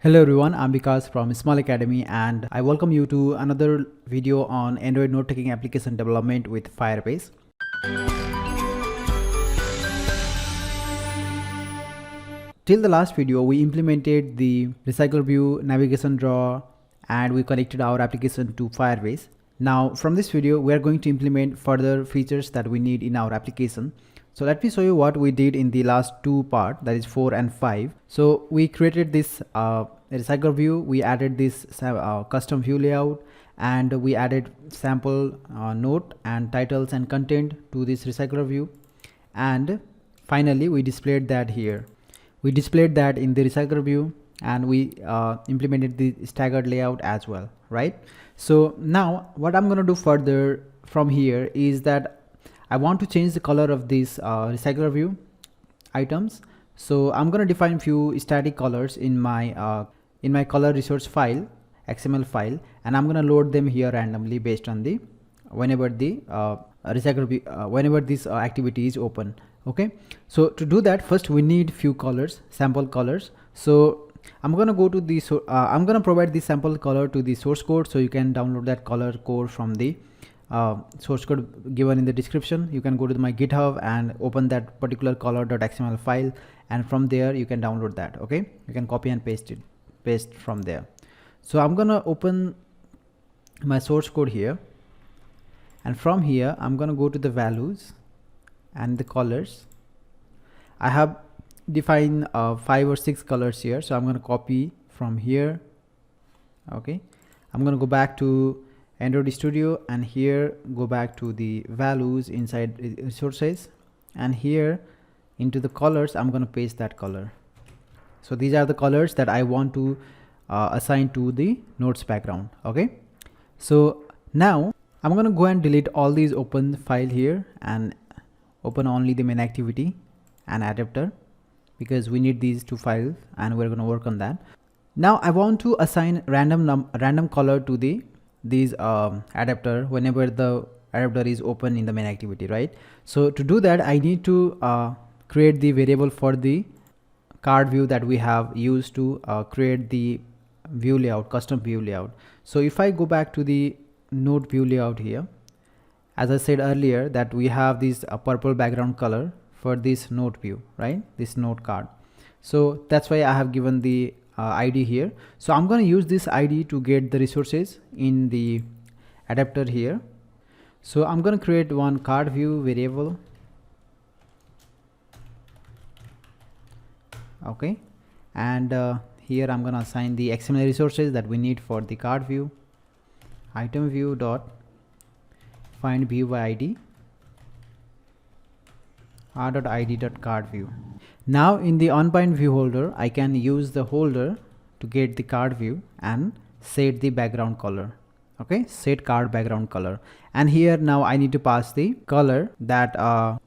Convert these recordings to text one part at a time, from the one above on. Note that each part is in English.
Hello everyone, I'm Vikas from Small Academy and I welcome you to another video on Android note-taking application development with Firebase. Till the last video, we implemented the recyclerView navigation drawer and we connected our application to Firebase. Now from this video, we are going to implement further features that we need in our application. So let me show you what we did in the last two parts, that is 4 and 5. So we created this recyclerView, we added this custom view layout, and we added sample note and titles and content to this recyclerView. And finally, we displayed that here. We displayed that in the recyclerView, and we implemented the staggered layout as well, right? So now what I'm going to do further from here is that I want to change the color of these recyclerView items. So I'm going to define few static colors in my color resource file, XML file, and I'm going to load them here randomly based on the whenever the recyclerView whenever this activity is open. Okay, so to do that, first we need few colors, sample colors. So I'm going to go to the I'm going to provide the sample color to the source code, so you can download that color code from the source code given in the description. You can go to my GitHub and open that particular color.xml file, and from there you can download that. Okay, you can copy and paste from there. So I'm gonna open my source code here, and from here I'm gonna go to the values and the colors. I have defined 5 or 6 colors here, so I'm gonna copy from here. Okay, I'm gonna go back to Android Studio, and here go back to the values inside resources, and here into the colors I'm going to paste that color. So these are the colors that I want to assign to the notes background. Okay, so now I'm going to go and delete all these open file here and open only the main activity and adapter, because we need these two files and we're going to work on that. Now I want to assign random color to these adapter whenever the adapter is open in the main activity, right? So to do that, I need to create the variable for the card view that we have used to create the view layout, custom view layout. So if I go back to the note view layout here, as I said earlier that we have this purple background color for this note view, right? This note card. So that's why I have given the ID here. So I'm going to use this ID to get the resources in the adapter here. So I'm going to create one card view variable. Okay, and here I'm going to assign the XML resources that we need for the card view. Item view dot find view by ID r.id.card view. Now in the onBind view holder, I can use the holder to get the card view and set the background color. Okay, set card background color, and here now I need to pass the color that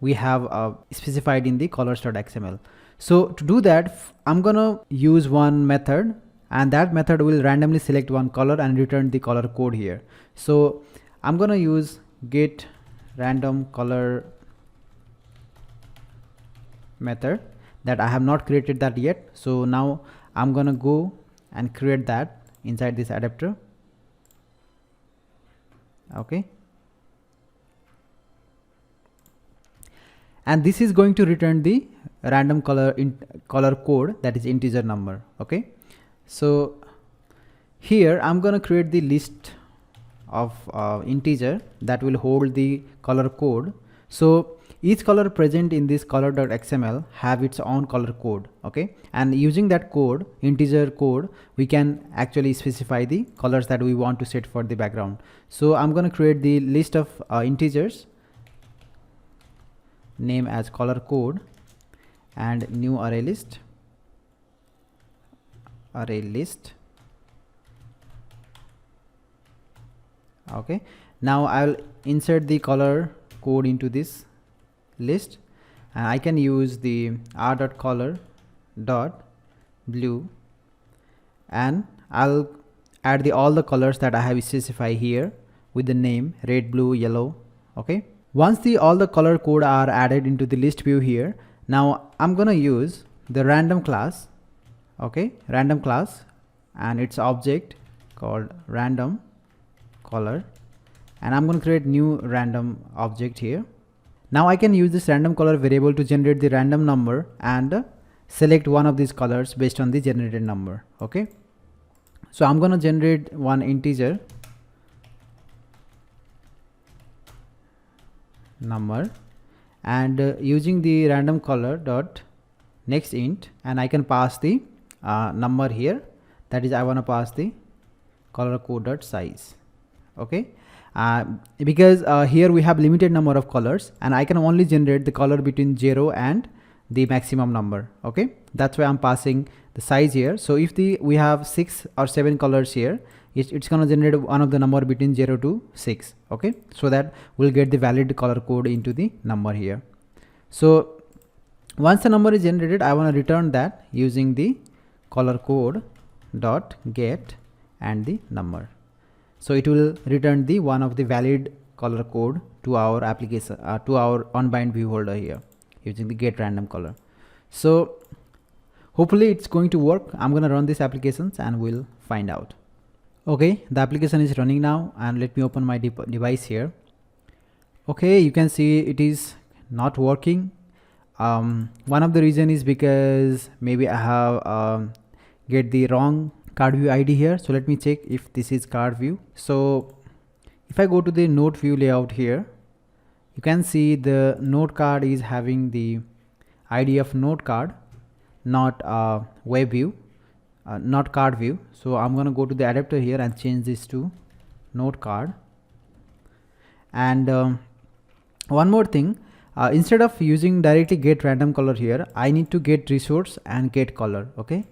we have specified in the colors.xml. So to do that, I'm gonna use one method, and that method will randomly select one color and return the color code here. So I'm gonna use get random color method that I have not created that yet. So now I'm gonna go and create that inside this adapter. Okay, and this is going to return the random color code that is integer number. Okay, so here I'm gonna create the list of integer that will hold the color code. So each color present in this color.xml have its own color code. Okay, and using that code, integer code, we can actually specify the colors that we want to set for the background. So I'm going to create the list of integers, name as color code, and new array list. Okay, now I'll insert the color code into this list, and I can use the r.color.blue, and I'll add all the colors that I have specified here with the name red, blue, yellow. Okay, once all the color code are added into the list view here, now I'm gonna use the random class. Okay, random class and its object called random color, and I'm going to create new random object here. Now I can use this random color variable to generate the random number and select one of these colors based on the generated number. Okay, so I'm going to generate one integer number, and using the random color dot next int, and I can pass the number here, that is I want to pass the color code dot size. Okay, because here we have limited number of colors and I can only generate the color between 0 and the maximum number. Okay, that's why I'm passing the size here. So if we have 6 or 7 colors here, it's going to generate one of the number between 0 to 6. Okay, so that we'll get the valid color code into the number here. So once the number is generated, I want to return that using the color code dot get and the number. So it will return the one of the valid color code to our application, to our onBind view holder here using the get random color. So hopefully it's going to work. I'm going to run these applications and we'll find out. Okay, the application is running now, and let me open my device here. Okay, you can see it is not working. One of the reason is because maybe I have get the wrong card view ID here. So let me check if this is card view. So if I go to the node view layout here, you can see the node card is having the ID of node card, not web view, not card view. So I'm going to go to the adapter here and change this to node card. And one more thing, instead of using directly get random color here, I need to get resource and get color. Okay,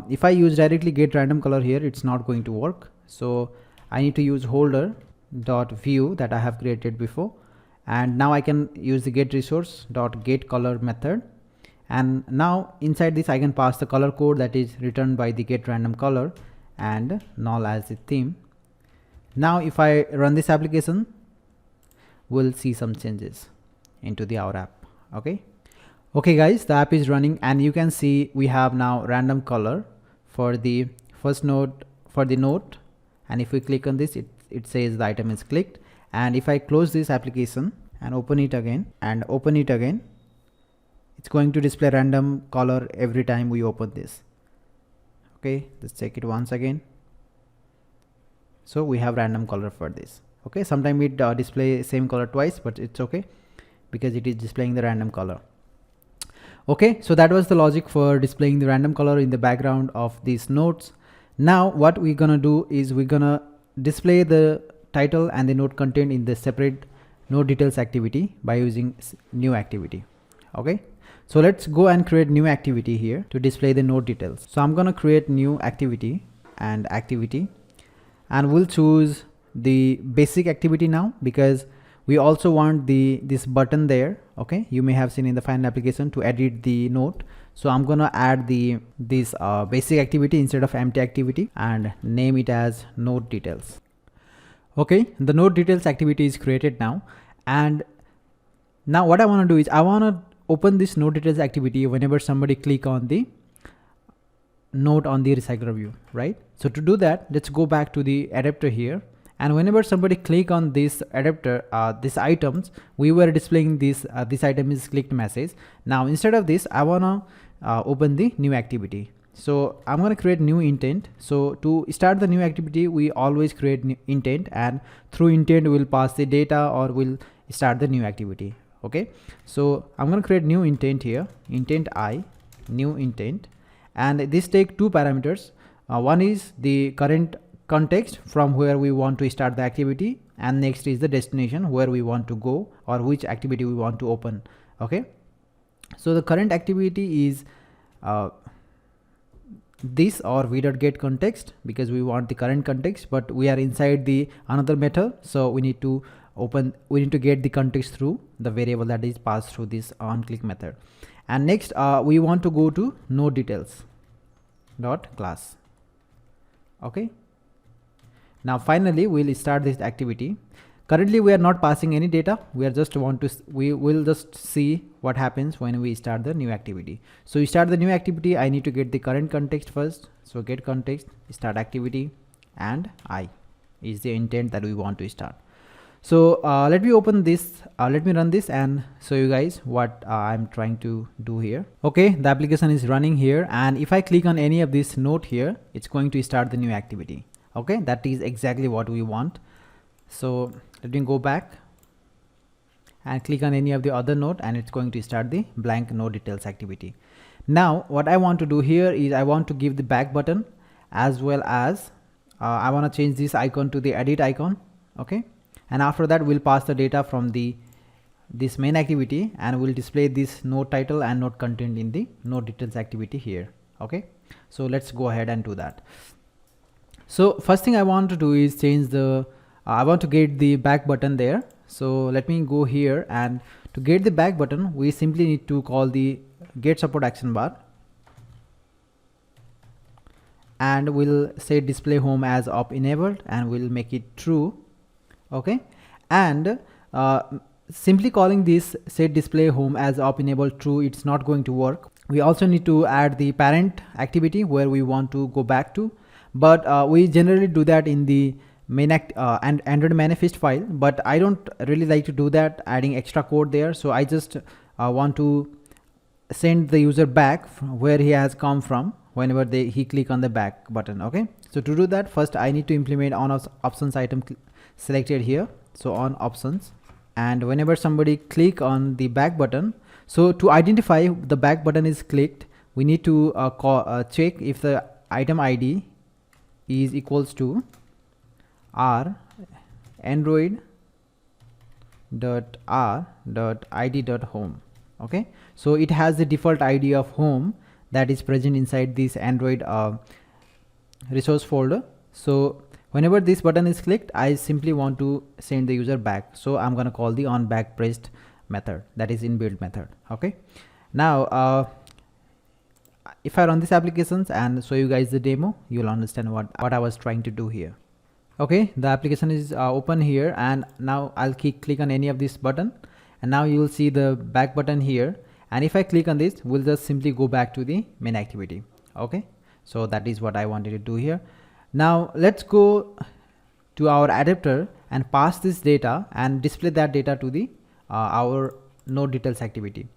if I use directly get random color here, it's not going to work. So I need to use holder dot view that I have created before, and now I can use the get resource dot get color method, and now inside this I can pass the color code that is returned by the get random color and null as the theme. Now if I run this application, we'll see some changes into our app. Okay guys, the app is running and you can see we have now random color for the first node, for the node, and if we click on this, it says the item is clicked. And if I close this application and open it again, it's going to display random color every time we open this. Okay, let's check it once again. So we have random color for this. Okay, sometimes it display same color twice, but it's okay because it is displaying the random color. Okay, so that was the logic for displaying the random color in the background of these nodes. Now what we're gonna do is we're gonna display the title and the node content in the separate node details activity by using new activity. Okay, so let's go and create new activity here to display the node details. So I'm gonna create new activity, and we'll choose the basic activity now because we also want this button there. Okay, you may have seen in the final application to edit the node. So I'm gonna add this basic activity instead of empty activity and name it as node details. Okay, the node details activity is created now, and now what I want to do is I want to open this node details activity whenever somebody click on the node on the recyclerView, right? So to do that, let's go back to the adapter here, and whenever somebody click on this adapter, these items, we were displaying this item is clicked message. Now instead of this, I want to open the new activity. So I'm going to create new intent. So to start the new activity, we always create new intent, and through intent we'll pass the data or we'll start the new activity. Okay, so I'm going to create new intent here, intent I, new intent, and this take two parameters. One is the current context from where we want to start the activity, and next is the destination where we want to go or which activity we want to open. Okay, so the current activity is this or v.get context because we want the current context, but we are inside the another method, so we need to get the context through the variable that is passed through this onClick method. And next we want to go to node details dot class. Okay, now finally we'll start this activity. Currently we are not passing any data. We will just see what happens when we start the new activity. So you start the new activity, I need to get the current context first. So get context, start activity, and I is the intent that we want to start. So let me open this, let me run this and show you guys what I'm trying to do here. Okay, the application is running here, and if I click on any of this node here, it's going to start the new activity. Okay, that is exactly what we want. So let me go back and click on any of the other node, and it's going to start the blank node details activity. Now what I want to do here is I want to give the back button, as well as I want to change this icon to the edit icon. Okay, and after that we'll pass the data from this main activity, and we'll display this node title and node content in the node details activity here. Okay, so let's go ahead and do that. So first thing I want to do is change the I want to get the back button there. So let me go here, and to get the back button we simply need to call the get support action bar, and we'll say display home as op enabled, and we'll make it true. Okay, and simply calling this set display home as op enabled true, it's not going to work. We also need to add the parent activity where we want to go back to, but we generally do that in the main and Android manifest file, but I don't really like to do that, adding extra code there. So I just want to send the user back where he has come from whenever he click on the back button. Okay, so to do that, first I need to implement on options item selected here. So on options, and whenever somebody click on the back button, so to identify the back button is clicked, we need to check if the item ID is equals to r android.r.id.home. okay, so it has the default ID of home that is present inside this Android resource folder. So whenever this button is clicked, I simply want to send the user back, so I'm gonna call the on back pressed method, that is inbuilt method. Okay, now if I run these applications and show you guys the demo, you'll understand what I was trying to do here. Okay, the application is open here, and now I'll click on any of this button, and now you will see the back button here, and if I click on this, we'll just simply go back to the main activity. Okay, so that is what I wanted to do here. Now let's go to our adapter and pass this data and display that data to the our node details activity.